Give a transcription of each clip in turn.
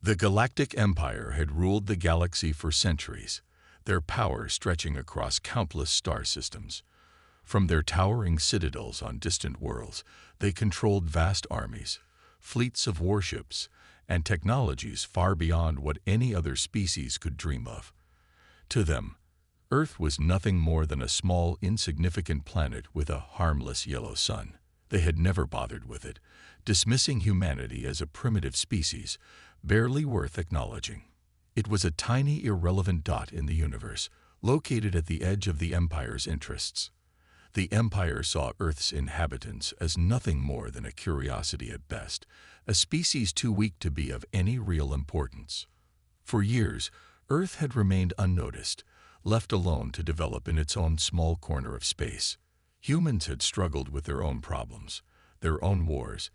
The Galactic Empire had ruled the galaxy for centuries, their power stretching across countless star systems. From their towering citadels on distant worlds, they controlled vast armies, fleets of warships, and technologies far beyond what any other species could dream of. To them, Earth was nothing more than a small, insignificant planet with a harmless yellow sun. They had never bothered with it, dismissing humanity as a primitive species, barely worth acknowledging. It was a tiny, irrelevant dot in the universe, located at the edge of the Empire's interests. The Empire saw Earth's inhabitants as nothing more than a curiosity at best, a species too weak to be of any real importance. For years, Earth had remained unnoticed, left alone to develop in its own small corner of space. Humans had struggled with their own problems, their own wars,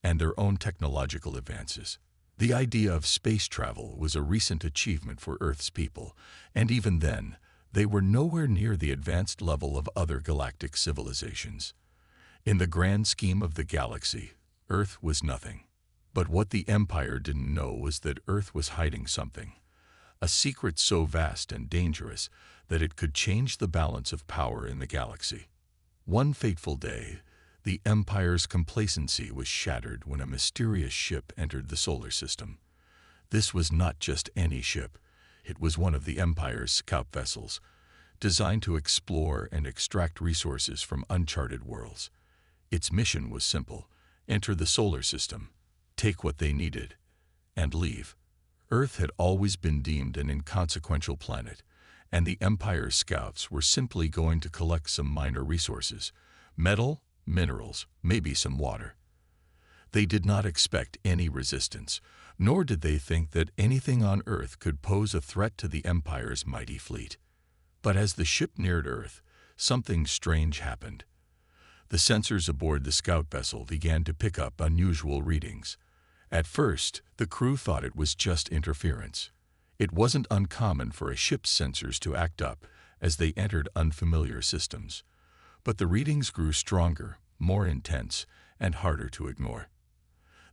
and their own technological advances. The idea of space travel was a recent achievement for Earth's people, and even then, they were nowhere near the advanced level of other galactic civilizations. In the grand scheme of the galaxy, Earth was nothing. But what the Empire didn't know was that Earth was hiding something, a secret so vast and dangerous that it could change the balance of power in the galaxy. One fateful day, the Empire's complacency was shattered when a mysterious ship entered the solar system. This was not just any ship. It was one of the Empire's scout vessels, designed to explore and extract resources from uncharted worlds. Its mission was simple: enter the solar system, take what they needed, and leave. Earth had always been deemed an inconsequential planet, and the Empire's scouts were simply going to collect some minor resources: metal, minerals, maybe some water. They did not expect any resistance, nor did they think that anything on Earth could pose a threat to the Empire's mighty fleet. But as the ship neared Earth, something strange happened. The sensors aboard the scout vessel began to pick up unusual readings. At first, the crew thought it was just interference. It wasn't uncommon for a ship's sensors to act up as they entered unfamiliar systems. But the readings grew stronger, more intense, and harder to ignore.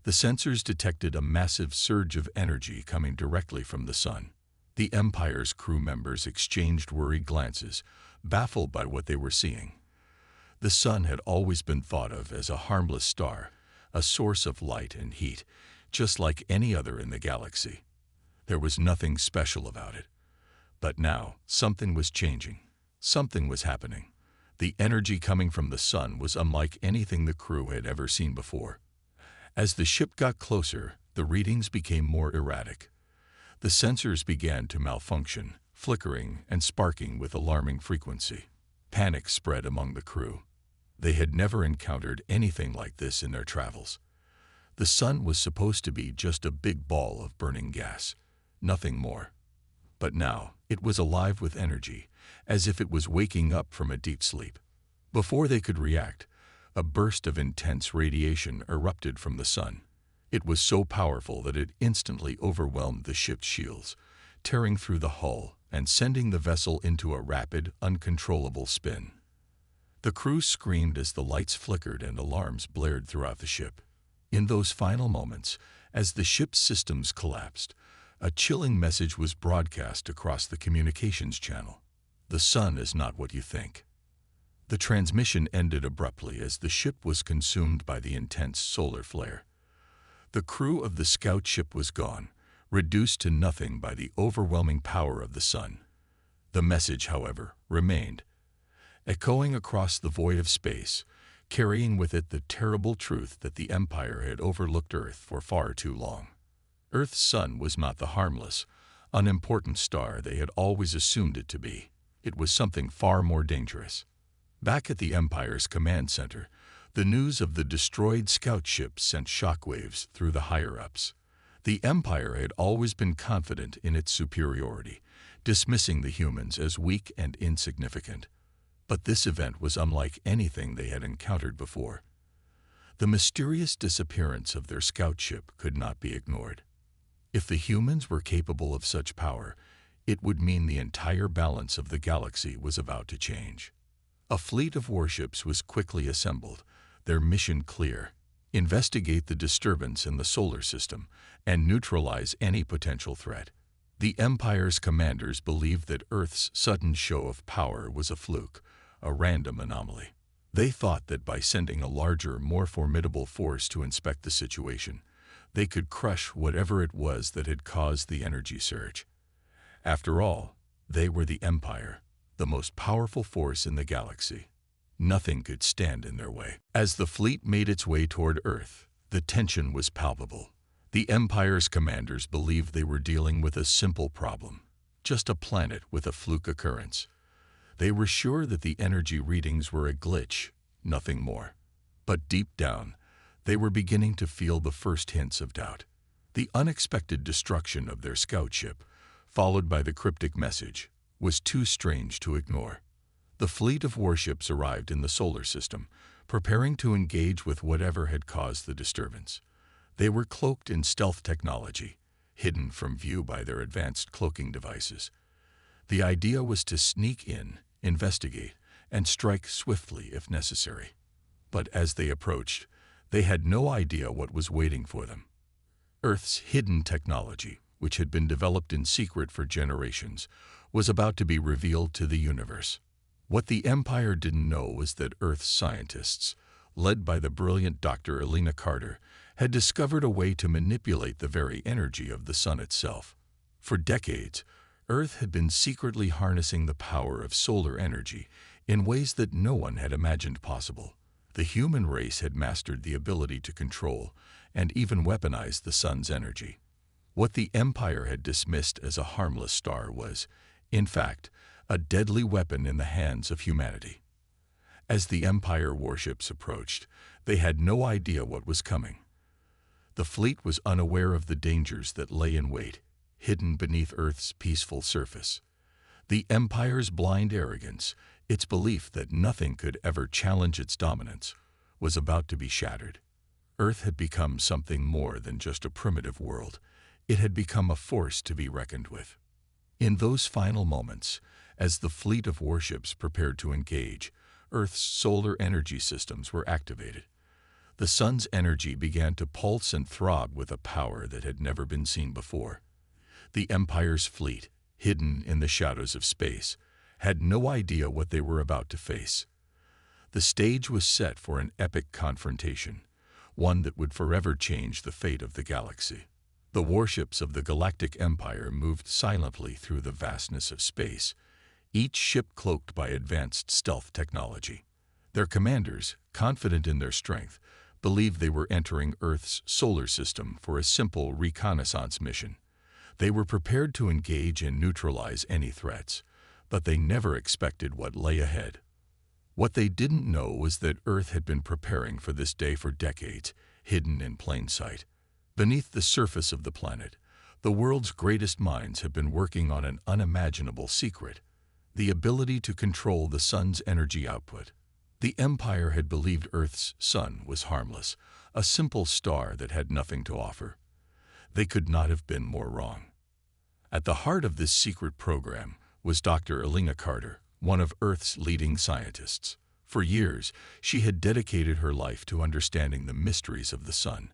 The sensors detected a massive surge of energy coming directly from the sun. The Empire's crew members exchanged worried glances, baffled by what they were seeing. The sun had always been thought of as a harmless star, a source of light and heat, just like any other in the galaxy. There was nothing special about it. But now, something was changing. Something was happening. The energy coming from the sun was unlike anything the crew had ever seen before. As the ship got closer, the readings became more erratic. The sensors began to malfunction, flickering and sparking with alarming frequency. Panic spread among the crew. They had never encountered anything like this in their travels. The sun was supposed to be just a big ball of burning gas, nothing more. But now, it was alive with energy, as if it was waking up from a deep sleep. Before they could react, a burst of intense radiation erupted from the sun. It was so powerful that it instantly overwhelmed the ship's shields, tearing through the hull and sending the vessel into a rapid, uncontrollable spin. The crew screamed as the lights flickered and alarms blared throughout the ship. In those final moments, as the ship's systems collapsed, a chilling message was broadcast across the communications channel. "The sun is not what you think." The transmission ended abruptly as the ship was consumed by the intense solar flare. The crew of the scout ship was gone, reduced to nothing by the overwhelming power of the sun. The message, however, remained, echoing across the void of space, carrying with it the terrible truth that the Empire had overlooked Earth for far too long. Earth's sun was not the harmless, unimportant star they had always assumed it to be. It was something far more dangerous. Back at the Empire's command center, the news of the destroyed scout ship sent shockwaves through the higher-ups. The Empire had always been confident in its superiority, dismissing the humans as weak and insignificant. But this event was unlike anything they had encountered before. The mysterious disappearance of their scout ship could not be ignored. If the humans were capable of such power, it would mean the entire balance of the galaxy was about to change. A fleet of warships was quickly assembled, their mission clear: investigate the disturbance in the solar system, and neutralize any potential threat. The Empire's commanders believed that Earth's sudden show of power was a fluke, a random anomaly. They thought that by sending a larger, more formidable force to inspect the situation, they could crush whatever it was that had caused the energy surge. After all, they were the Empire, the most powerful force in the galaxy. Nothing could stand in their way. As the fleet made its way toward Earth, the tension was palpable. The Empire's commanders believed they were dealing with a simple problem, just a planet with a fluke occurrence. They were sure that the energy readings were a glitch, nothing more. But deep down, they were beginning to feel the first hints of doubt. The unexpected destruction of their scout ship, followed by the cryptic message, was too strange to ignore. The fleet of warships arrived in the solar system, preparing to engage with whatever had caused the disturbance. They were cloaked in stealth technology, hidden from view by their advanced cloaking devices. The idea was to sneak in, investigate, and strike swiftly if necessary. But as they approached, they had no idea what was waiting for them. Earth's hidden technology, which had been developed in secret for generations, was about to be revealed to the universe. What the Empire didn't know was that Earth's scientists, led by the brilliant Dr. Elena Carter, had discovered a way to manipulate the very energy of the sun itself. For decades, Earth had been secretly harnessing the power of solar energy in ways that no one had imagined possible. The human race had mastered the ability to control and even weaponize the sun's energy. What the Empire had dismissed as a harmless star was, in fact, a deadly weapon in the hands of humanity. As the Empire warships approached, they had no idea what was coming. The fleet was unaware of the dangers that lay in wait, hidden beneath Earth's peaceful surface. The Empire's blind arrogance, its belief that nothing could ever challenge its dominance, was about to be shattered. Earth had become something more than just a primitive world. It had become a force to be reckoned with. In those final moments, as the fleet of warships prepared to engage, Earth's solar energy systems were activated. The sun's energy began to pulse and throb with a power that had never been seen before. The Empire's fleet, hidden in the shadows of space, had no idea what they were about to face. The stage was set for an epic confrontation, one that would forever change the fate of the galaxy. The warships of the Galactic Empire moved silently through the vastness of space, each ship cloaked by advanced stealth technology. Their commanders, confident in their strength, believed they were entering Earth's solar system for a simple reconnaissance mission. They were prepared to engage and neutralize any threats, but they never expected what lay ahead. What they didn't know was that Earth had been preparing for this day for decades, hidden in plain sight. Beneath the surface of the planet, the world's greatest minds have been working on an unimaginable secret: the ability to control the sun's energy output. The Empire had believed Earth's sun was harmless, a simple star that had nothing to offer. They could not have been more wrong. At the heart of this secret program was Dr. Elena Carter, one of Earth's leading scientists. For years, she had dedicated her life to understanding the mysteries of the sun.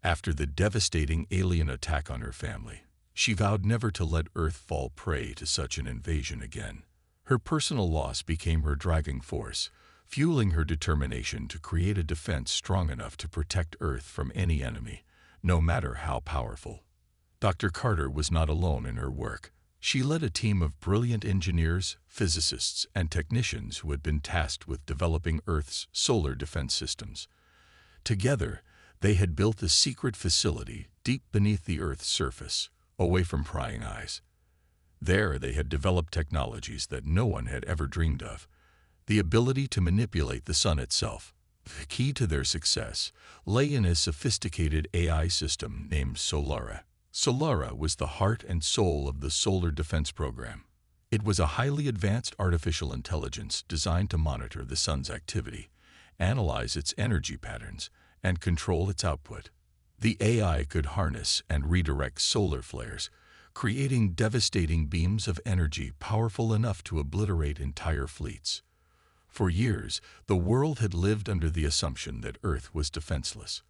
After the devastating alien attack on her family, she vowed never to let Earth fall prey to such an invasion again. Her personal loss became her driving force, fueling her determination to create a defense strong enough to protect Earth from any enemy, no matter how powerful. Dr. Carter was not alone in her work. She led a team of brilliant engineers, physicists, and technicians who had been tasked with developing Earth's solar defense systems. Together, they had built a secret facility deep beneath the Earth's surface, away from prying eyes. There, they had developed technologies that no one had ever dreamed of: the ability to manipulate the sun itself. The key to their success lay in a sophisticated AI system named Solara. Solara was the heart and soul of the solar defense program. It was a highly advanced artificial intelligence designed to monitor the sun's activity, analyze its energy patterns, and control its output. The AI could harness and redirect solar flares, creating devastating beams of energy powerful enough to obliterate entire fleets. For years, the world had lived under the assumption that Earth was defenseless.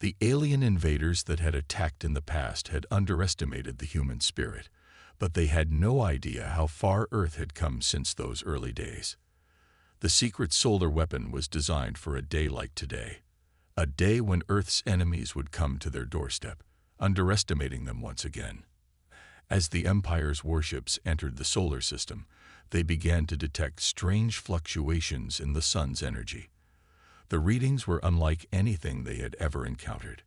The alien invaders that had attacked in the past had underestimated the human spirit, but they had no idea how far Earth had come since those early days. The secret solar weapon was designed for a day like today, a day when Earth's enemies would come to their doorstep, underestimating them once again. As the Empire's warships entered the solar system, they began to detect strange fluctuations in the sun's energy. The readings were unlike anything they had ever encountered.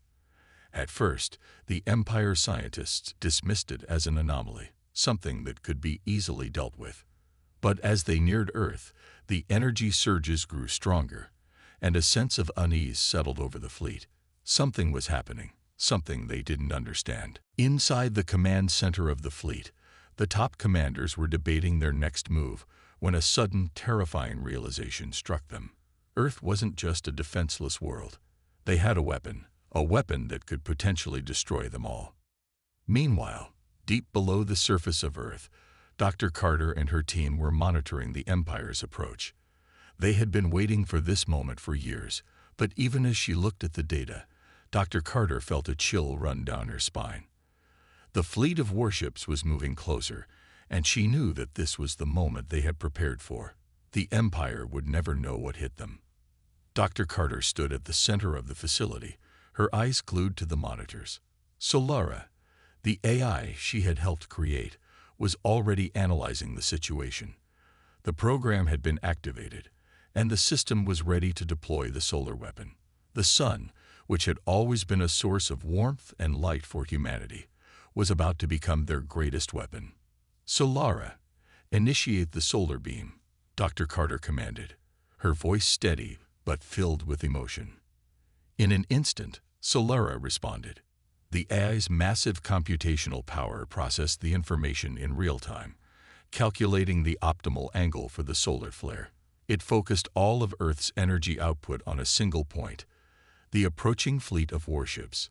At first, the Empire scientists dismissed it as an anomaly, something that could be easily dealt with. But as they neared Earth, the energy surges grew stronger, and a sense of unease settled over the fleet. Something was happening, something they didn't understand. Inside the command center of the fleet, the top commanders were debating their next move when a sudden, terrifying realization struck them. Earth wasn't just a defenseless world. They had a weapon that could potentially destroy them all. Meanwhile, deep below the surface of Earth, Dr. Carter and her team were monitoring the Empire's approach. They had been waiting for this moment for years, but even as she looked at the data, Dr. Carter felt a chill run down her spine. The fleet of warships was moving closer, and she knew that this was the moment they had prepared for. The Empire would never know what hit them. Dr. Carter stood at the center of the facility, her eyes glued to the monitors. Solara, the AI she had helped create, was already analyzing the situation. The program had been activated, and the system was ready to deploy the solar weapon. The sun, which had always been a source of warmth and light for humanity, was about to become their greatest weapon. Solara, initiate the solar beam, Dr. Carter commanded, her voice steady but filled with emotion. In an instant, Solara responded. The AI's massive computational power processed the information in real time, calculating the optimal angle for the solar flare. It focused all of Earth's energy output on a single point, the approaching fleet of warships.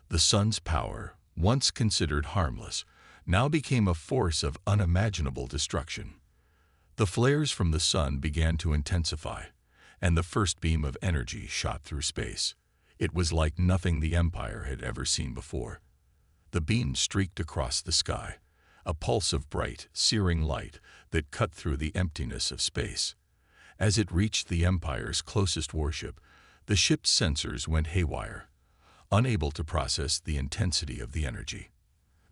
The sun's power, once considered harmless, now became a force of unimaginable destruction. The flares from the sun began to intensify, and the first beam of energy shot through space. It was like nothing the Empire had ever seen before. The beam streaked across the sky, a pulse of bright, searing light that cut through the emptiness of space. As it reached the Empire's closest warship, the ship's sensors went haywire, unable to process the intensity of the energy.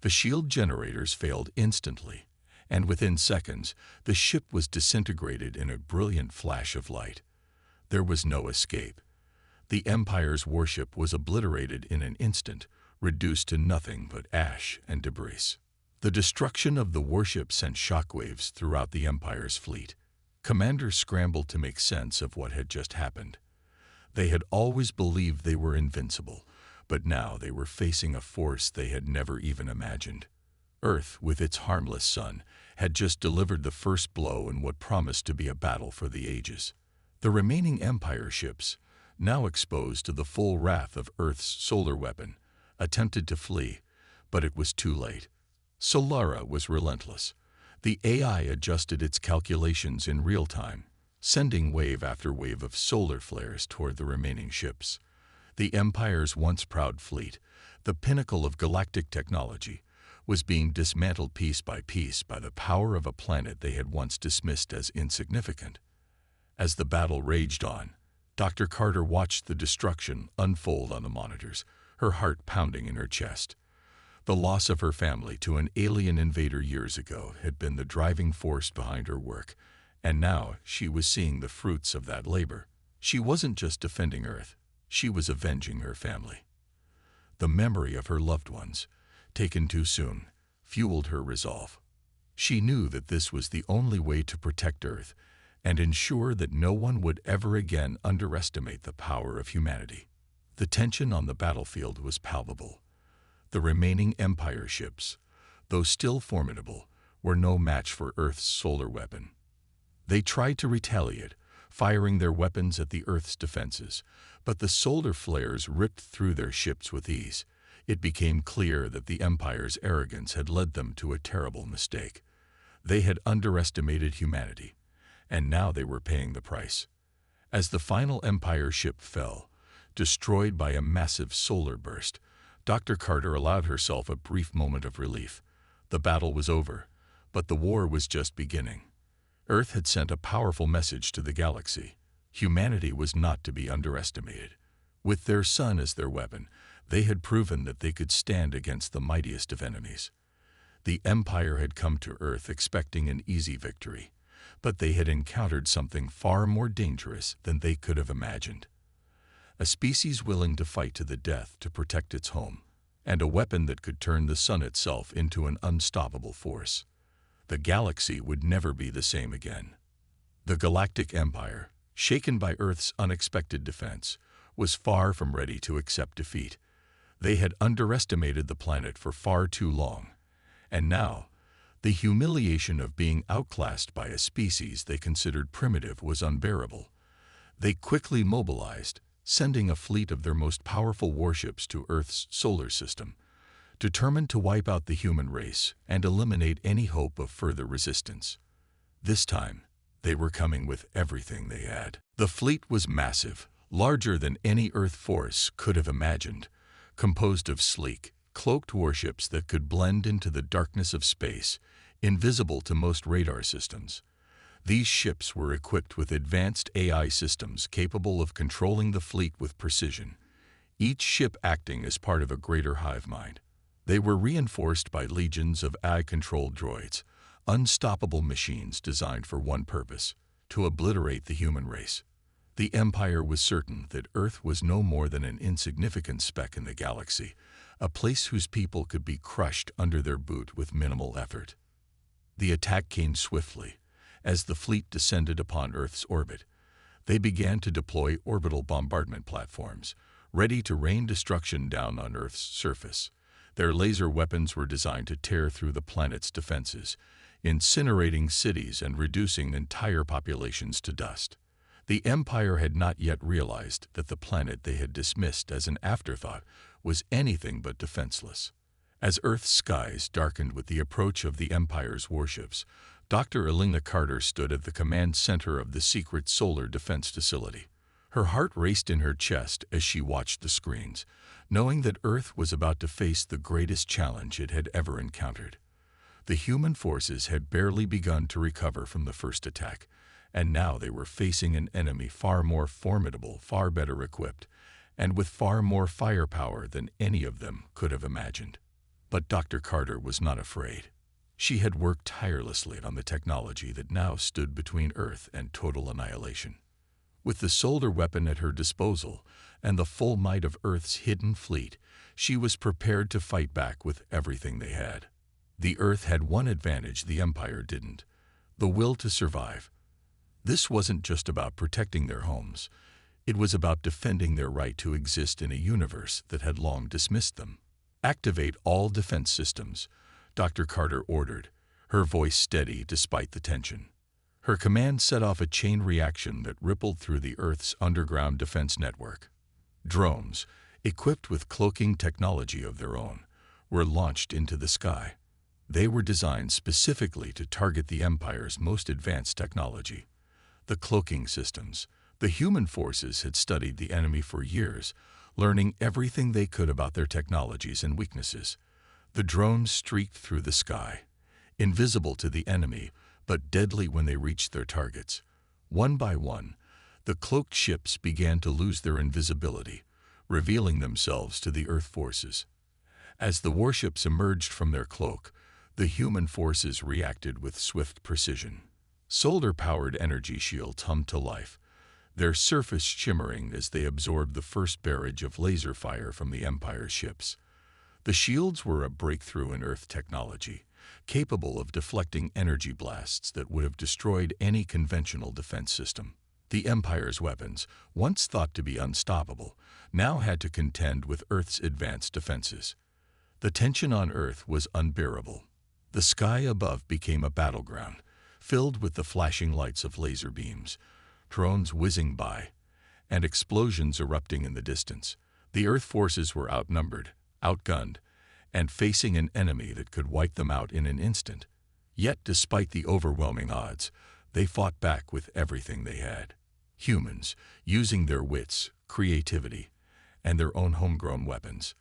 The shield generators failed instantly, and within seconds, the ship was disintegrated in a brilliant flash of light. There was no escape. The Empire's warship was obliterated in an instant, reduced to nothing but ash and debris. The destruction of the warship sent shockwaves throughout the Empire's fleet. Commanders scrambled to make sense of what had just happened. They had always believed they were invincible, but now they were facing a force they had never even imagined. Earth, with its harmless sun, had just delivered the first blow in what promised to be a battle for the ages. The remaining Empire ships, now exposed to the full wrath of Earth's solar weapon, attempted to flee, but it was too late. Solara was relentless. The AI adjusted its calculations in real time, sending wave after wave of solar flares toward the remaining ships. The Empire's once proud fleet, the pinnacle of galactic technology, was being dismantled piece by the power of a planet they had once dismissed as insignificant. As the battle raged on, Dr. Carter watched the destruction unfold on the monitors, her heart pounding in her chest. The loss of her family to an alien invader years ago had been the driving force behind her work, and now she was seeing the fruits of that labor. She wasn't just defending Earth, she was avenging her family. The memory of her loved ones, taken too soon, fueled her resolve. She knew that this was the only way to protect Earth and ensure that no one would ever again underestimate the power of humanity. The tension on the battlefield was palpable. The remaining Empire ships, though still formidable, were no match for Earth's solar weapon. They tried to retaliate, firing their weapons at the Earth's defenses, but the solar flares ripped through their ships with ease. It became clear that the Empire's arrogance had led them to a terrible mistake. They had underestimated humanity, and now they were paying the price. As the final Empire ship fell, destroyed by a massive solar burst. Dr. Carter allowed herself a brief moment of relief. The battle was over, but the war was just beginning. Earth had sent a powerful message to the galaxy. Humanity was not to be underestimated. With their sun as their weapon, they had proven that they could stand against the mightiest of enemies. The Empire had come to Earth expecting an easy victory, but they had encountered something far more dangerous than they could have imagined. A species willing to fight to the death to protect its home, and a weapon that could turn the sun itself into an unstoppable force. The galaxy would never be the same again. The Galactic Empire, shaken by Earth's unexpected defense, was far from ready to accept defeat. They had underestimated the planet for far too long, and now, the humiliation of being outclassed by a species they considered primitive was unbearable. They quickly mobilized, sending a fleet of their most powerful warships to Earth's solar system, determined to wipe out the human race and eliminate any hope of further resistance. This time, they were coming with everything they had. The fleet was massive, larger than any Earth force could have imagined, composed of sleek, cloaked warships that could blend into the darkness of space, invisible to most radar systems. These ships were equipped with advanced AI systems capable of controlling the fleet with precision, each ship acting as part of a greater hive mind. They were reinforced by legions of AI-controlled droids, unstoppable machines designed for one purpose: to obliterate the human race. The Empire was certain that Earth was no more than an insignificant speck in the galaxy, a place whose people could be crushed under their boot with minimal effort. The attack came swiftly. As the fleet descended upon Earth's orbit, they began to deploy orbital bombardment platforms, ready to rain destruction down on Earth's surface. Their laser weapons were designed to tear through the planet's defenses, incinerating cities and reducing entire populations to dust. The Empire had not yet realized that the planet they had dismissed as an afterthought was anything but defenseless. As Earth's skies darkened with the approach of the Empire's warships, Dr. Elena Carter stood at the command center of the secret solar defense facility. Her heart raced in her chest as she watched the screens, knowing that Earth was about to face the greatest challenge it had ever encountered. The human forces had barely begun to recover from the first attack, and now they were facing an enemy far more formidable, far better equipped, and with far more firepower than any of them could have imagined. But Dr. Carter was not afraid. She had worked tirelessly on the technology that now stood between Earth and total annihilation. With the solar weapon at her disposal and the full might of Earth's hidden fleet, she was prepared to fight back with everything they had. The Earth had one advantage the Empire didn't: the will to survive. This wasn't just about protecting their homes. It was about defending their right to exist in a universe that had long dismissed them. "Activate all defense systems," Dr. Carter ordered, her voice steady despite the tension. Her command set off a chain reaction that rippled through the Earth's underground defense network. Drones, equipped with cloaking technology of their own, were launched into the sky. They were designed specifically to target the Empire's most advanced technology. The cloaking systems. The human forces had studied the enemy for years, learning everything they could about their technologies and weaknesses. The drones streaked through the sky, invisible to the enemy, but deadly when they reached their targets. One by one, the cloaked ships began to lose their invisibility, revealing themselves to the Earth forces. As the warships emerged from their cloak, the human forces reacted with swift precision. Solar-powered energy shields hummed to life, their surface shimmering as they absorbed the first barrage of laser fire from the Empire's ships. The shields were a breakthrough in Earth technology, capable of deflecting energy blasts that would have destroyed any conventional defense system. The Empire's weapons, once thought to be unstoppable, now had to contend with Earth's advanced defenses. The tension on Earth was unbearable. The sky above became a battleground, filled with the flashing lights of laser beams, drones whizzing by, and explosions erupting in the distance. The Earth forces were outnumbered, outgunned, and facing an enemy that could wipe them out in an instant. Yet, despite the overwhelming odds, they fought back with everything they had. Humans, using their wits, creativity, and their own homegrown weapons,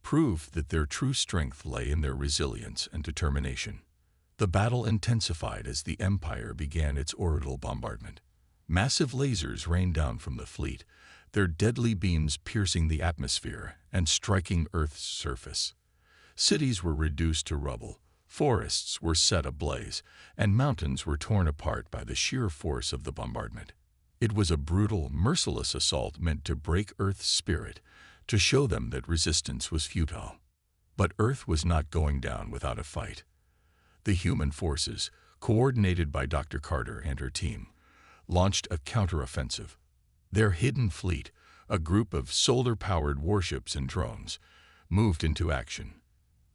proved that their true strength lay in their resilience and determination. The battle intensified as the Empire began its orbital bombardment. Massive lasers rained down from the fleet, their deadly beams piercing the atmosphere and striking Earth's surface. Cities were reduced to rubble, forests were set ablaze, and mountains were torn apart by the sheer force of the bombardment. It was a brutal, merciless assault meant to break Earth's spirit, to show them that resistance was futile. But Earth was not going down without a fight. The human forces, coordinated by Dr. Carter and her team, launched a counteroffensive. Their hidden fleet, a group of solar-powered warships and drones, moved into action.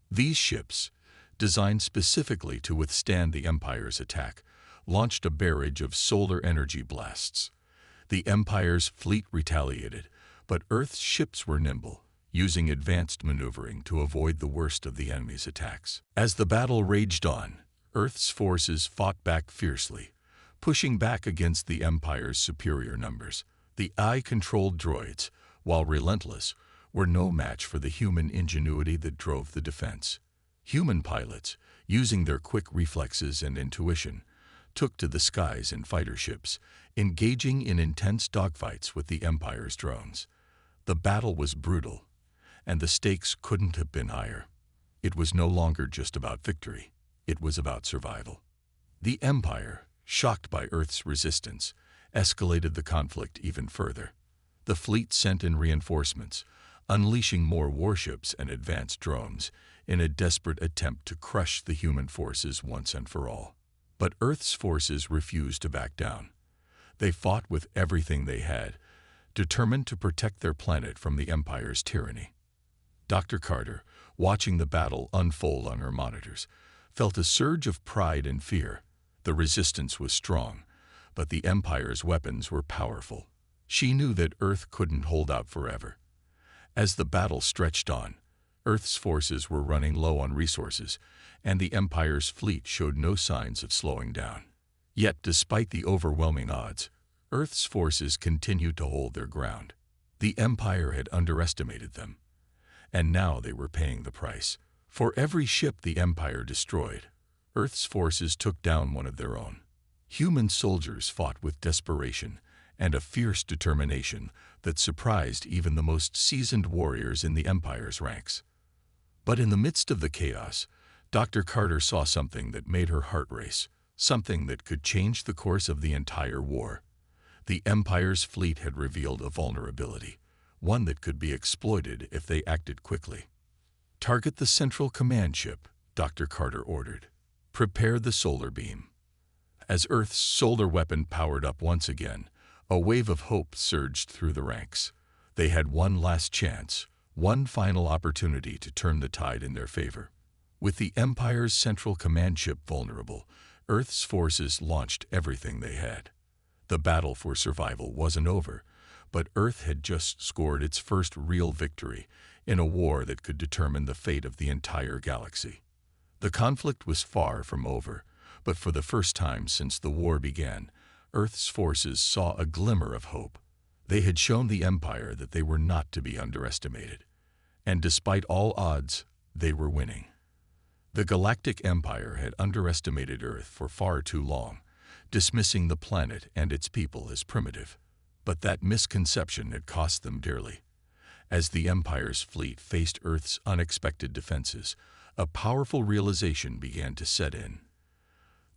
These ships, designed specifically to withstand the Empire's attack, launched a barrage of solar energy blasts. The Empire's fleet retaliated, but Earth's ships were nimble, using advanced maneuvering to avoid the worst of the enemy's attacks. As the battle raged on, Earth's forces fought back fiercely, pushing back against the Empire's superior numbers. The AI-controlled droids, while relentless, were no match for the human ingenuity that drove the defense. Human pilots, using their quick reflexes and intuition, took to the skies in fighter ships, engaging in intense dogfights with the Empire's drones. The battle was brutal, and the stakes couldn't have been higher. It was no longer just about victory. It was about survival. The Empire, shocked by Earth's resistance, escalated the conflict even further. The fleet sent in reinforcements, unleashing more warships and advanced drones in a desperate attempt to crush the human forces once and for all. But Earth's forces refused to back down. They fought with everything they had, determined to protect their planet from the Empire's tyranny. Dr. Carter, watching the battle unfold on her monitors, felt a surge of pride and fear. The resistance was strong, but the Empire's weapons were powerful. She knew that Earth couldn't hold out forever. As the battle stretched on, Earth's forces were running low on resources, and the Empire's fleet showed no signs of slowing down. Yet, despite the overwhelming odds, Earth's forces continued to hold their ground. The Empire had underestimated them, and now they were paying the price. For every ship the Empire destroyed, Earth's forces took down one of their own. Human soldiers fought with desperation and a fierce determination that surprised even the most seasoned warriors in the Empire's ranks. But in the midst of the chaos, Dr. Carter saw something that made her heart race, something that could change the course of the entire war. The Empire's fleet had revealed a vulnerability, one that could be exploited if they acted quickly. "Target the Central Command ship," Dr. Carter ordered. "Prepare the solar beam." As Earth's solar weapon powered up once again, a wave of hope surged through the ranks. They had one last chance, one final opportunity to turn the tide in their favor. With the Empire's Central Command ship vulnerable, Earth's forces launched everything they had. The battle for survival wasn't over, but Earth had just scored its first real victory in a war that could determine the fate of the entire galaxy. The conflict was far from over, but for the first time since the war began, Earth's forces saw a glimmer of hope. They had shown the Empire that they were not to be underestimated, and despite all odds, they were winning. The Galactic Empire had underestimated Earth for far too long, dismissing the planet and its people as primitive. But that misconception had cost them dearly. As the Empire's fleet faced Earth's unexpected defenses, a powerful realization began to set in.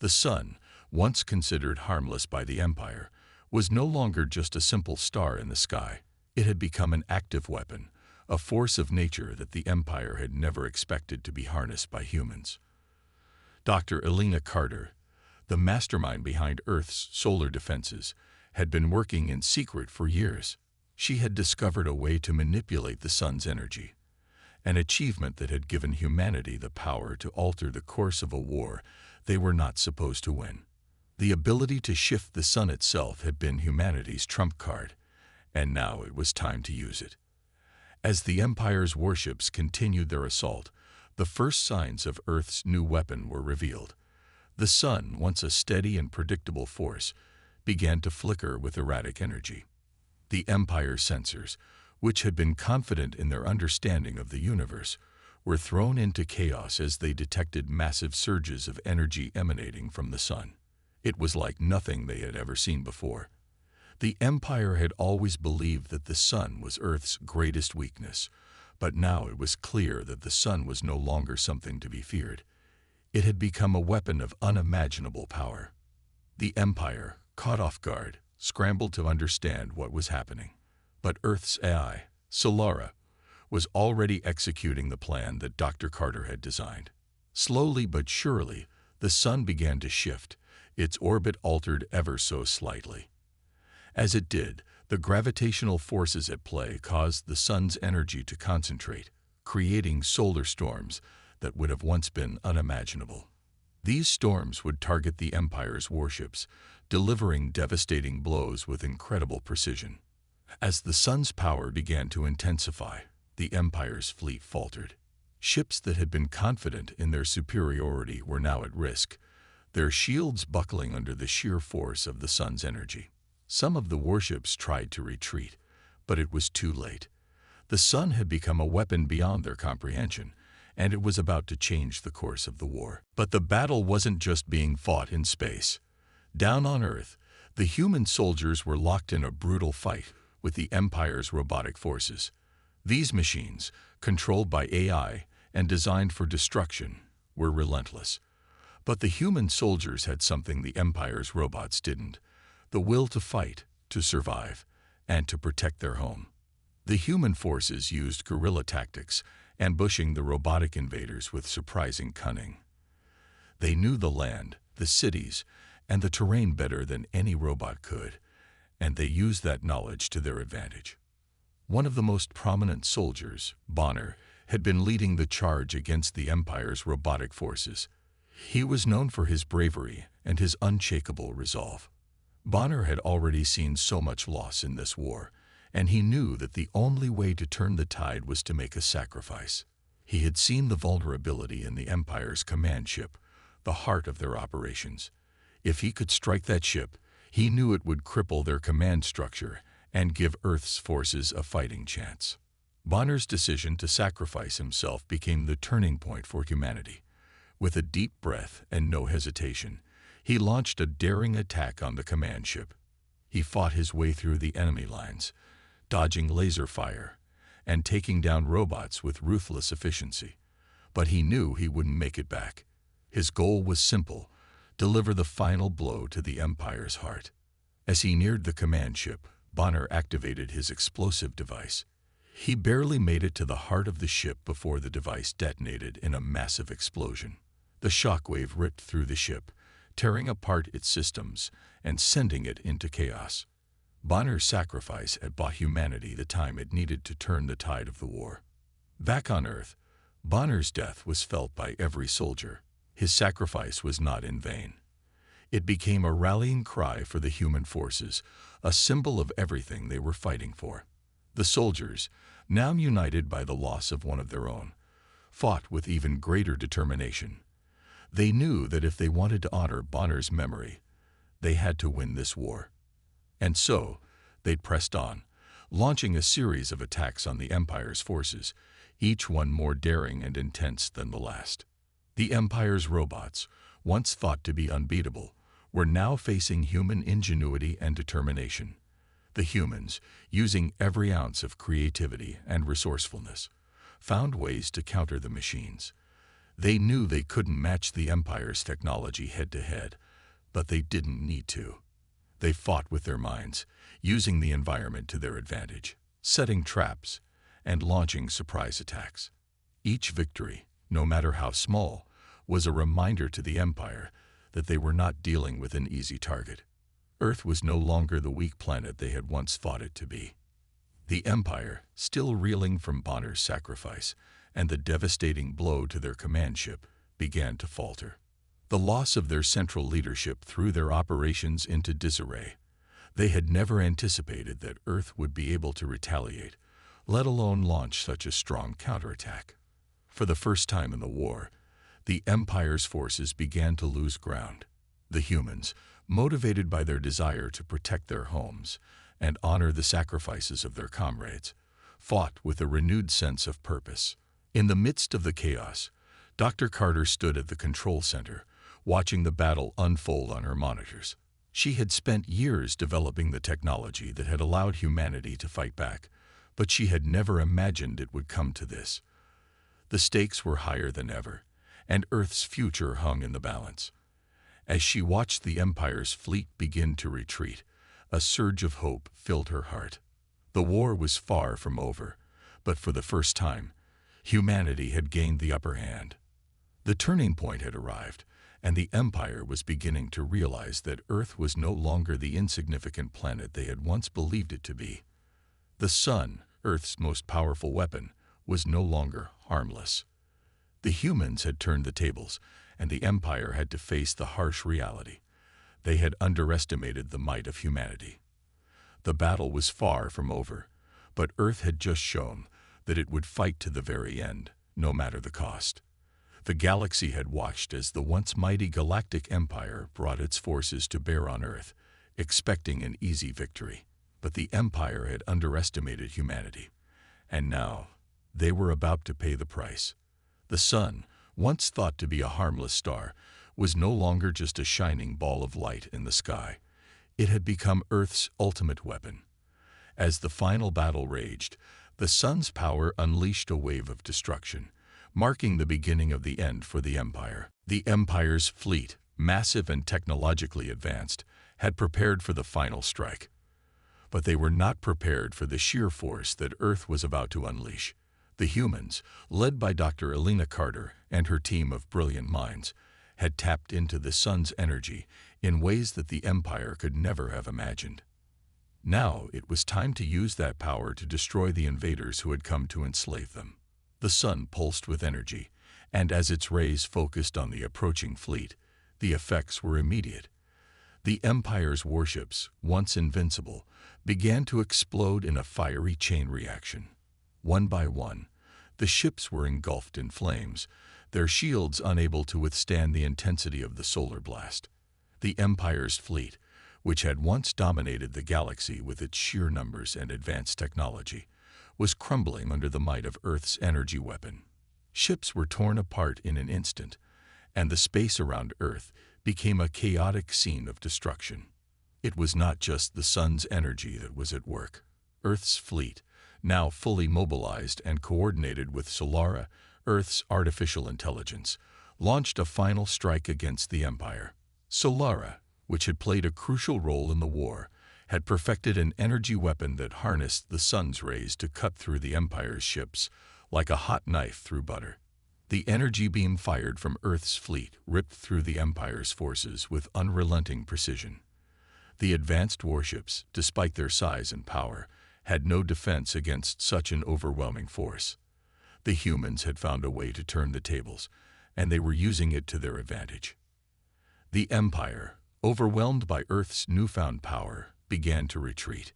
The sun, once considered harmless by the Empire, was no longer just a simple star in the sky. It had become an active weapon, a force of nature that the Empire had never expected to be harnessed by humans. Dr. Elena Carter, the mastermind behind Earth's solar defenses, had been working in secret for years. She had discovered a way to manipulate the sun's energy, an achievement that had given humanity the power to alter the course of a war they were not supposed to win. The ability to shift the sun itself had been humanity's trump card, and now it was time to use it. As the Empire's warships continued their assault, the first signs of Earth's new weapon were revealed. The sun, once a steady and predictable force, began to flicker with erratic energy. The Empire's sensors, which had been confident in their understanding of the universe, were thrown into chaos as they detected massive surges of energy emanating from the sun. It was like nothing they had ever seen before. The Empire had always believed that the sun was Earth's greatest weakness, but now it was clear that the sun was no longer something to be feared. It had become a weapon of unimaginable power. The Empire, caught off guard, scrambled to understand what was happening. But Earth's AI, Solara, was already executing the plan that Dr. Carter had designed. Slowly but surely, the sun began to shift, its orbit altered ever so slightly. As it did, the gravitational forces at play caused the sun's energy to concentrate, creating solar storms that would have once been unimaginable. These storms would target the Empire's warships, delivering devastating blows with incredible precision. As the sun's power began to intensify, the Empire's fleet faltered. Ships that had been confident in their superiority were now at risk, their shields buckling under the sheer force of the sun's energy. Some of the warships tried to retreat, but it was too late. The sun had become a weapon beyond their comprehension, and it was about to change the course of the war. But the battle wasn't just being fought in space. Down on Earth, the human soldiers were locked in a brutal fight with the Empire's robotic forces. These machines, controlled by AI and designed for destruction, were relentless. But the human soldiers had something the Empire's robots didn't: the will to fight, to survive, and to protect their home. The human forces used guerrilla tactics, ambushing the robotic invaders with surprising cunning. They knew the land, the cities, and the terrain better than any robot could, and they used that knowledge to their advantage. One of the most prominent soldiers, Bonner, had been leading the charge against the Empire's robotic forces. He was known for his bravery and his unshakable resolve. Bonner had already seen so much loss in this war, and he knew that the only way to turn the tide was to make a sacrifice. He had seen the vulnerability in the Empire's command ship, the heart of their operations. If he could strike that ship, he knew it would cripple their command structure and give Earth's forces a fighting chance. Bonner's decision to sacrifice himself became the turning point for humanity. With a deep breath and no hesitation, he launched a daring attack on the command ship. He fought his way through the enemy lines, dodging laser fire and taking down robots with ruthless efficiency. But he knew he wouldn't make it back. His goal was simple: deliver the final blow to the Empire's heart. As he neared the command ship, Bonner activated his explosive device. He barely made it to the heart of the ship before the device detonated in a massive explosion. The shockwave ripped through the ship, tearing apart its systems and sending it into chaos. Bonner's sacrifice had bought humanity the time it needed to turn the tide of the war. Back on Earth, Bonner's death was felt by every soldier. His sacrifice was not in vain. It became a rallying cry for the human forces, a symbol of everything they were fighting for. The soldiers, now united by the loss of one of their own, fought with even greater determination. They knew that if they wanted to honor Bonner's memory, they had to win this war. And so, they pressed on, launching a series of attacks on the Empire's forces, each one more daring and intense than the last. The Empire's robots, once thought to be unbeatable, were now facing human ingenuity and determination. The humans, using every ounce of creativity and resourcefulness, found ways to counter the machines. They knew they couldn't match the Empire's technology head-to-head, but they didn't need to. They fought with their minds, using the environment to their advantage, setting traps, and launching surprise attacks. Each victory, no matter how small, was a reminder to the Empire that they were not dealing with an easy target. Earth was no longer the weak planet they had once thought it to be. The Empire, still reeling from Bonner's sacrifice and the devastating blow to their command ship, began to falter. The loss of their central leadership threw their operations into disarray. They had never anticipated that Earth would be able to retaliate, let alone launch such a strong counterattack. For the first time in the war, the Empire's forces began to lose ground. The humans, motivated by their desire to protect their homes and honor the sacrifices of their comrades, fought with a renewed sense of purpose. In the midst of the chaos, Dr. Carter stood at the control center, watching the battle unfold on her monitors. She had spent years developing the technology that had allowed humanity to fight back, but she had never imagined it would come to this. The stakes were higher than ever, and Earth's future hung in the balance. As she watched the Empire's fleet begin to retreat, a surge of hope filled her heart. The war was far from over, but for the first time, humanity had gained the upper hand. The turning point had arrived, and the Empire was beginning to realize that Earth was no longer the insignificant planet they had once believed it to be. The Sun, Earth's most powerful weapon, was no longer harmless. The humans had turned the tables, and the Empire had to face the harsh reality. They had underestimated the might of humanity. The battle was far from over, but Earth had just shown that it would fight to the very end, no matter the cost. The galaxy had watched as the once mighty Galactic Empire brought its forces to bear on Earth, expecting an easy victory. But the Empire had underestimated humanity, and now they were about to pay the price. The Sun, once thought to be a harmless star, was no longer just a shining ball of light in the sky. It had become Earth's ultimate weapon. As the final battle raged, the Sun's power unleashed a wave of destruction, marking the beginning of the end for the Empire. The Empire's fleet, massive and technologically advanced, had prepared for the final strike. But they were not prepared for the sheer force that Earth was about to unleash. The humans, led by Dr. Elena Carter and her team of brilliant minds, had tapped into the Sun's energy in ways that the Empire could never have imagined. Now it was time to use that power to destroy the invaders who had come to enslave them. The Sun pulsed with energy, and as its rays focused on the approaching fleet, the effects were immediate. The Empire's warships, once invincible, began to explode in a fiery chain reaction. One by one, the ships were engulfed in flames, their shields unable to withstand the intensity of the solar blast. The Empire's fleet, which had once dominated the galaxy with its sheer numbers and advanced technology, was crumbling under the might of Earth's energy weapon. Ships were torn apart in an instant, and the space around Earth became a chaotic scene of destruction. It was not just the Sun's energy that was at work. Earth's fleet, now fully mobilized and coordinated with Solara, Earth's artificial intelligence, launched a final strike against the Empire. Solara, which had played a crucial role in the war, had perfected an energy weapon that harnessed the Sun's rays to cut through the Empire's ships like a hot knife through butter. The energy beam fired from Earth's fleet ripped through the Empire's forces with unrelenting precision. The advanced warships, despite their size and power, had no defense against such an overwhelming force. The humans had found a way to turn the tables, and they were using it to their advantage. The Empire, overwhelmed by Earth's newfound power, began to retreat.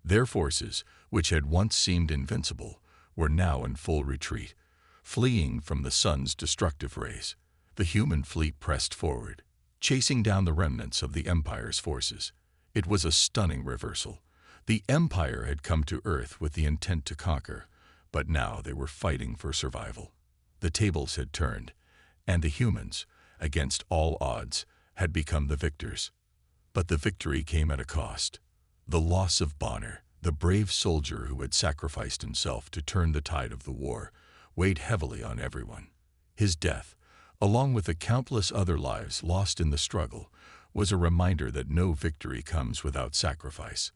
Their forces, which had once seemed invincible, were now in full retreat, fleeing from the Sun's destructive rays. The human fleet pressed forward, chasing down the remnants of the Empire's forces. It was a stunning reversal. The Empire had come to Earth with the intent to conquer, but now they were fighting for survival. The tables had turned, and the humans, against all odds, had become the victors. But the victory came at a cost. The loss of Bonner, the brave soldier who had sacrificed himself to turn the tide of the war, weighed heavily on everyone. His death, along with the countless other lives lost in the struggle, was a reminder that no victory comes without sacrifice.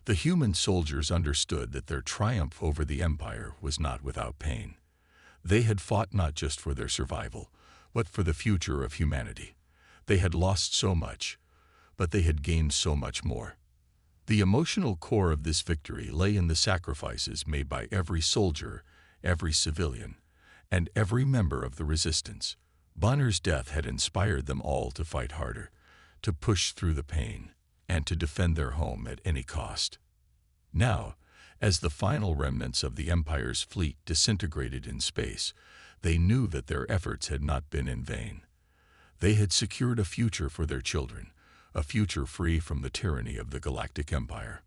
The human soldiers understood that their triumph over the Empire was not without pain. They had fought not just for their survival, but for the future of humanity. They had lost so much, but they had gained so much more. The emotional core of this victory lay in the sacrifices made by every soldier, every civilian, and every member of the resistance. Bonner's death had inspired them all to fight harder, to push through the pain, and to defend their home at any cost. Now, as the final remnants of the Empire's fleet disintegrated in space, they knew that their efforts had not been in vain. They had secured a future for their children, a future free from the tyranny of the Galactic Empire.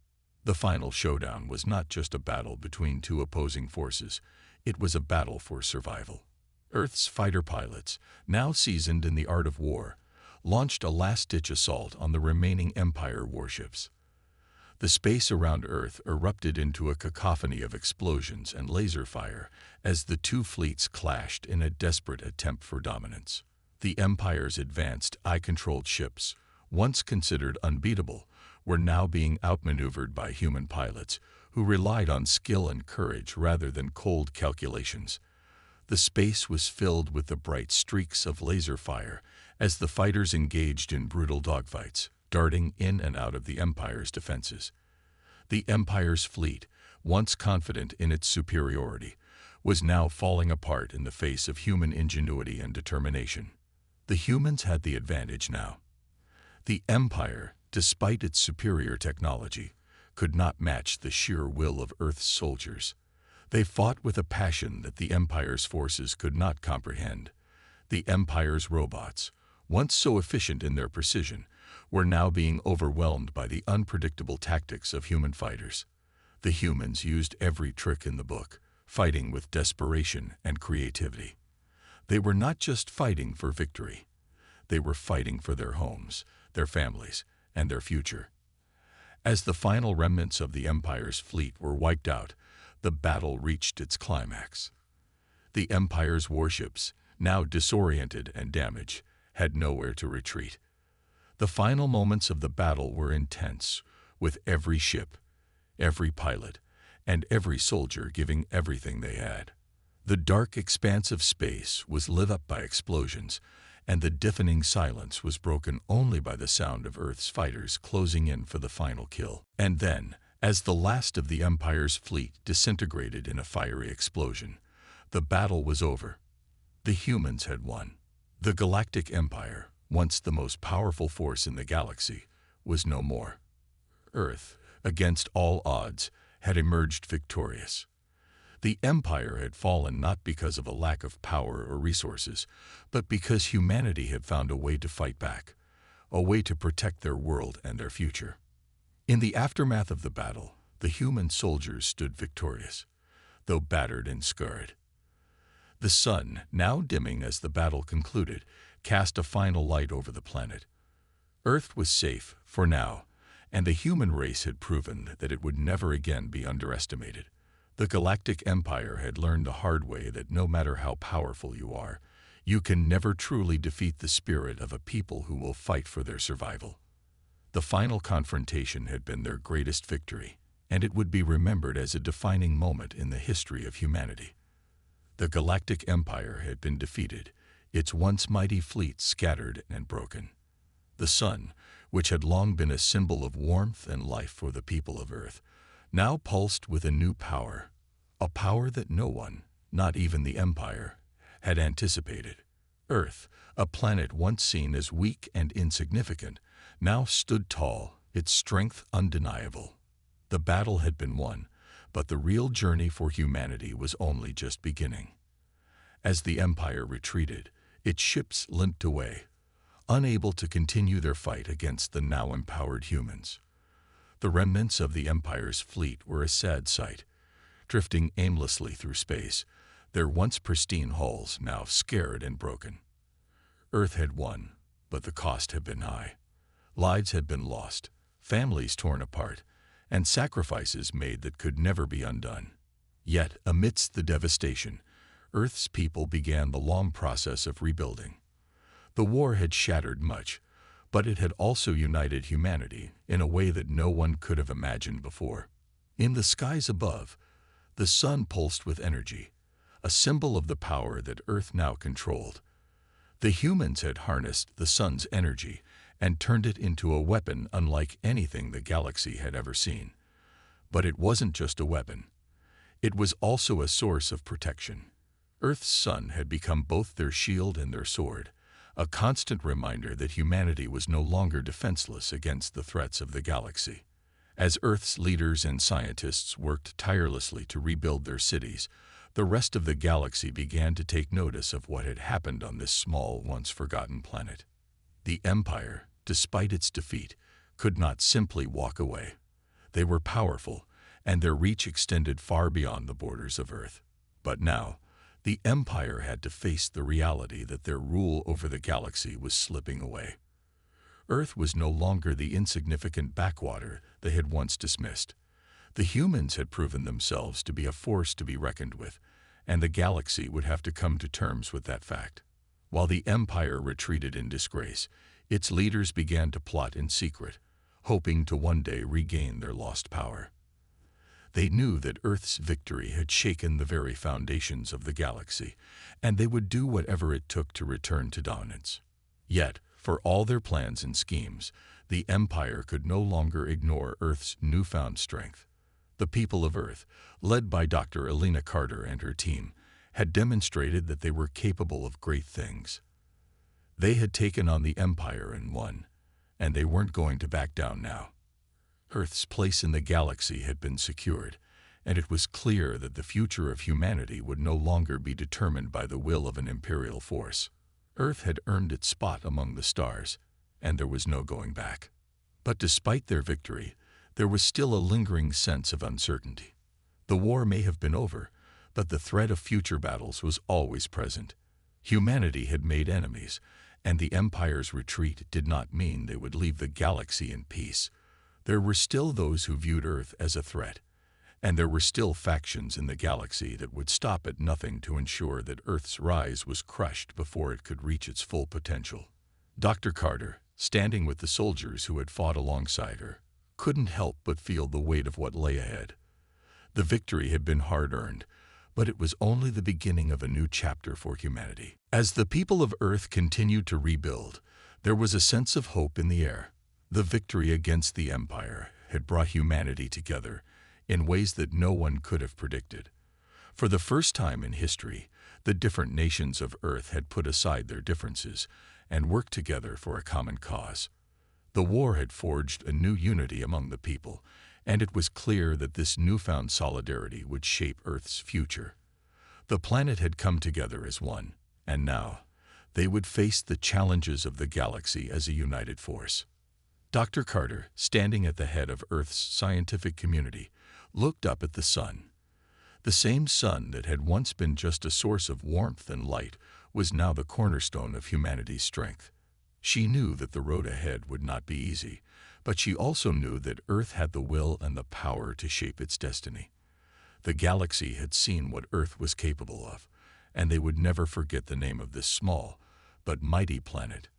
The final showdown was not just a battle between two opposing forces, it was a battle for survival. Earth's fighter pilots, now seasoned in the art of war, launched a last-ditch assault on the remaining Empire warships. The space around Earth erupted into a cacophony of explosions and laser fire as the two fleets clashed in a desperate attempt for dominance. The Empire's advanced, eye-controlled ships, once considered unbeatable, were now being outmaneuvered by human pilots who relied on skill and courage rather than cold calculations. The space was filled with the bright streaks of laser fire as the fighters engaged in brutal dogfights, darting in and out of the Empire's defenses. The Empire's fleet, once confident in its superiority, was now falling apart in the face of human ingenuity and determination. The humans had the advantage now. The Empire, despite its superior technology, could not match the sheer will of Earth's soldiers. They fought with a passion that the Empire's forces could not comprehend. The Empire's robots, once so efficient in their precision, were now being overwhelmed by the unpredictable tactics of human fighters. The humans used every trick in the book, fighting with desperation and creativity. They were not just fighting for victory. They were fighting for their homes, their families, and their future. As the final remnants of the Empire's fleet were wiped out, the battle reached its climax. The Empire's warships, now disoriented and damaged, had nowhere to retreat. The final moments of the battle were intense, with every ship, every pilot, and every soldier giving everything they had. The dark expanse of space was lit up by explosions, and the deafening silence was broken only by the sound of Earth's fighters closing in for the final kill. And then, as the last of the Empire's fleet disintegrated in a fiery explosion, the battle was over. The humans had won. The Galactic Empire, once the most powerful force in the galaxy, was no more. Earth, against all odds, had emerged victorious. The Empire had fallen not because of a lack of power or resources, but because humanity had found a way to fight back, a way to protect their world and their future. In the aftermath of the battle, the human soldiers stood victorious, though battered and scarred. The sun, now dimming as the battle concluded, cast a final light over the planet. Earth was safe, for now, and the human race had proven that it would never again be underestimated. The Galactic Empire had learned the hard way that no matter how powerful you are, you can never truly defeat the spirit of a people who will fight for their survival. The final confrontation had been their greatest victory, and it would be remembered as a defining moment in the history of humanity. The Galactic Empire had been defeated, its once mighty fleet scattered and broken. The sun, which had long been a symbol of warmth and life for the people of Earth, now pulsed with a new power, a power that no one, not even the Empire, had anticipated. Earth, a planet once seen as weak and insignificant, now stood tall, its strength undeniable. The battle had been won, but the real journey for humanity was only just beginning. As the Empire retreated, its ships limped away, unable to continue their fight against the now empowered humans. The remnants of the Empire's fleet were a sad sight, drifting aimlessly through space, their once pristine hulls now scarred and broken. Earth had won, but the cost had been high. Lives had been lost, families torn apart, and sacrifices made that could never be undone. Yet, amidst the devastation, Earth's people began the long process of rebuilding. The war had shattered much, but it had also united humanity in a way that no one could have imagined before. In the skies above, the sun pulsed with energy, a symbol of the power that Earth now controlled. The humans had harnessed the sun's energy and turned it into a weapon unlike anything the galaxy had ever seen. But it wasn't just a weapon. It was also a source of protection. Earth's sun had become both their shield and their sword, a constant reminder that humanity was no longer defenseless against the threats of the galaxy. As Earth's leaders and scientists worked tirelessly to rebuild their cities, the rest of the galaxy began to take notice of what had happened on this small, once-forgotten planet. The Empire, despite its defeat, could not simply walk away. They were powerful, and their reach extended far beyond the borders of Earth. But now, the Empire had to face the reality that their rule over the galaxy was slipping away. Earth was no longer the insignificant backwater they had once dismissed. The humans had proven themselves to be a force to be reckoned with, and the galaxy would have to come to terms with that fact. While the Empire retreated in disgrace, its leaders began to plot in secret, hoping to one day regain their lost power. They knew that Earth's victory had shaken the very foundations of the galaxy, and they would do whatever it took to return to dominance. Yet, for all their plans and schemes, the Empire could no longer ignore Earth's newfound strength. The people of Earth, led by Dr. Elena Carter and her team, had demonstrated that they were capable of great things. They had taken on the Empire and won, and they weren't going to back down now. Earth's place in the galaxy had been secured, and it was clear that the future of humanity would no longer be determined by the will of an imperial force. Earth had earned its spot among the stars, and there was no going back. But despite their victory, there was still a lingering sense of uncertainty. The war may have been over, but the threat of future battles was always present. Humanity had made enemies, and the Empire's retreat did not mean they would leave the galaxy in peace. There were still those who viewed Earth as a threat, and there were still factions in the galaxy that would stop at nothing to ensure that Earth's rise was crushed before it could reach its full potential. Dr. Carter, standing with the soldiers who had fought alongside her, couldn't help but feel the weight of what lay ahead. The victory had been hard-earned, but it was only the beginning of a new chapter for humanity. As the people of Earth continued to rebuild, there was a sense of hope in the air. The victory against the Empire had brought humanity together in ways that no one could have predicted. For the first time in history, the different nations of Earth had put aside their differences and worked together for a common cause. The war had forged a new unity among the people, and it was clear that this newfound solidarity would shape Earth's future. The planet had come together as one, and now they would face the challenges of the galaxy as a united force. Dr. Carter, standing at the head of Earth's scientific community, looked up at the sun. The same sun that had once been just a source of warmth and light was now the cornerstone of humanity's strength. She knew that the road ahead would not be easy, but she also knew that Earth had the will and the power to shape its destiny. The galaxy had seen what Earth was capable of, and they would never forget the name of this small but mighty planet.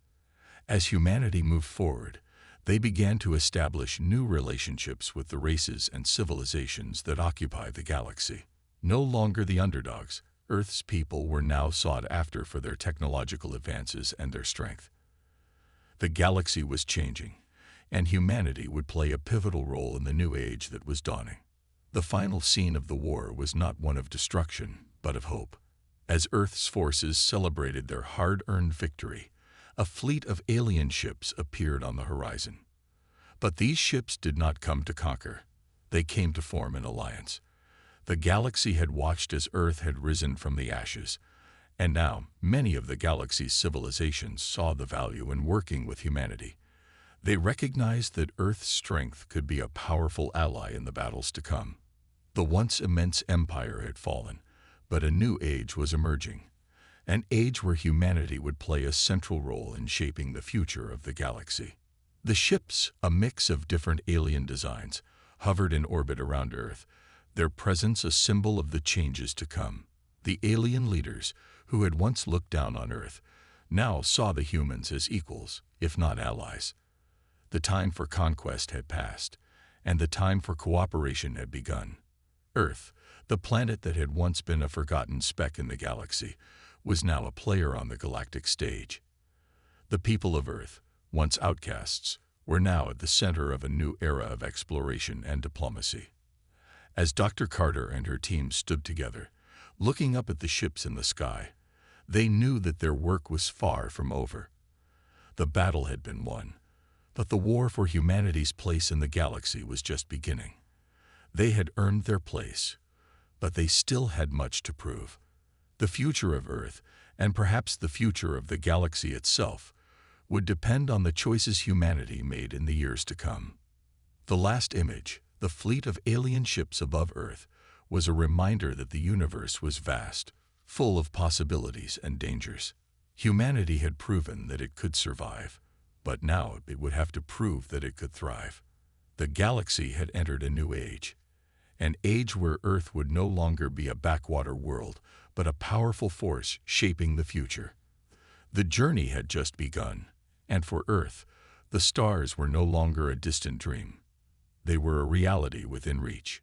As humanity moved forward, they began to establish new relationships with the races and civilizations that occupy the galaxy. No longer the underdogs, Earth's people were now sought after for their technological advances and their strength. The galaxy was changing, and humanity would play a pivotal role in the new age that was dawning. The final scene of the war was not one of destruction, but of hope. As Earth's forces celebrated their hard-earned victory, a fleet of alien ships appeared on the horizon. But these ships did not come to conquer. They came to form an alliance. The galaxy had watched as Earth had risen from the ashes, and now many of the galaxy's civilizations saw the value in working with humanity. They recognized that Earth's strength could be a powerful ally in the battles to come. The once immense empire had fallen, but a new age was emerging. An age where humanity would play a central role in shaping the future of the galaxy. The ships, a mix of different alien designs, hovered in orbit around Earth, their presence a symbol of the changes to come. The alien leaders, who had once looked down on Earth, now saw the humans as equals, if not allies. The time for conquest had passed, and the time for cooperation had begun. Earth, the planet that had once been a forgotten speck in the galaxy, was now a player on the galactic stage. The people of Earth, once outcasts, were now at the center of a new era of exploration and diplomacy. As Dr. Carter and her team stood together, looking up at the ships in the sky, they knew that their work was far from over. The battle had been won, but the war for humanity's place in the galaxy was just beginning. They had earned their place, but they still had much to prove. The future of Earth, and perhaps the future of the galaxy itself, would depend on the choices humanity made in the years to come. The last image, the The fleet of alien ships above Earth was a reminder that the universe was vast, full of possibilities and dangers. Humanity had proven that it could survive, but now it would have to prove that it could thrive. The galaxy had entered a new age, an age where Earth would no longer be a backwater world, but a powerful force shaping the future. The journey had just begun, and for Earth, the stars were no longer a distant dream. They were a reality within reach.